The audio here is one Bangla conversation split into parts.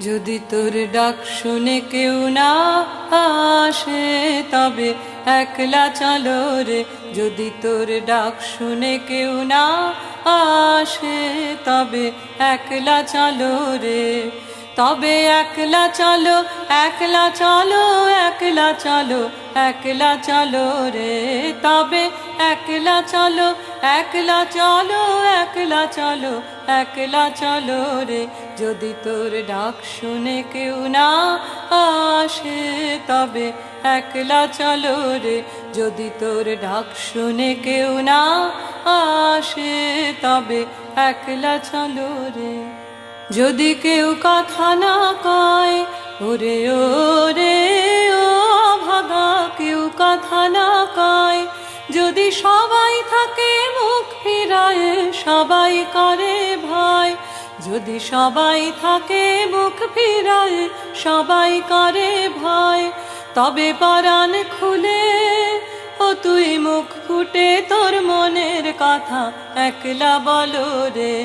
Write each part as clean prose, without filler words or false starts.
যদি তোর ডাক শুনে কেউ না আসে তবে একলা চলো রে। যদি তোর ডাক শুনে কেউ না আসে তবে একলা চলো রে। তবে একলা চলো, একলা চলো, একলা চলো, একলা চলো রে। তবে একলা চলো, একলা চলো, একলা চলো, একলা চলো রে। যদি তোর ডাক শুনে কেউ না আসে তবে একলা চলো রে। যদি তোর ডাক শুনে কেউ না আসে তবে একলা চলো রে। যদি কেউ কথা না কয় ওরে ওরে ও ভাগা, কেউ কথা না কয়, যদি সবাই থাকে মুখ ফিরায় সবাই করে ভয়। যদি সবাই থাকে মুখ ফিরায় সবাই করে ভয়, তবে পরাণ খুলে ও তুই মুখ ফুটে তোর মনের কথা একলা বলো রে।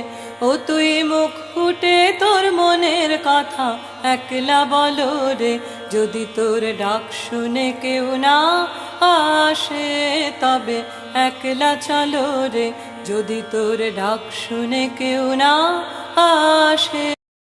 ও তুই মুখ ফুটে তোর মনের কথা একলা বলো রে। যদি তোর ডাক শুনে কেউ না আসে তবে একলা চলো রে। যদি তোর ডাক শুনে কেউ না আসে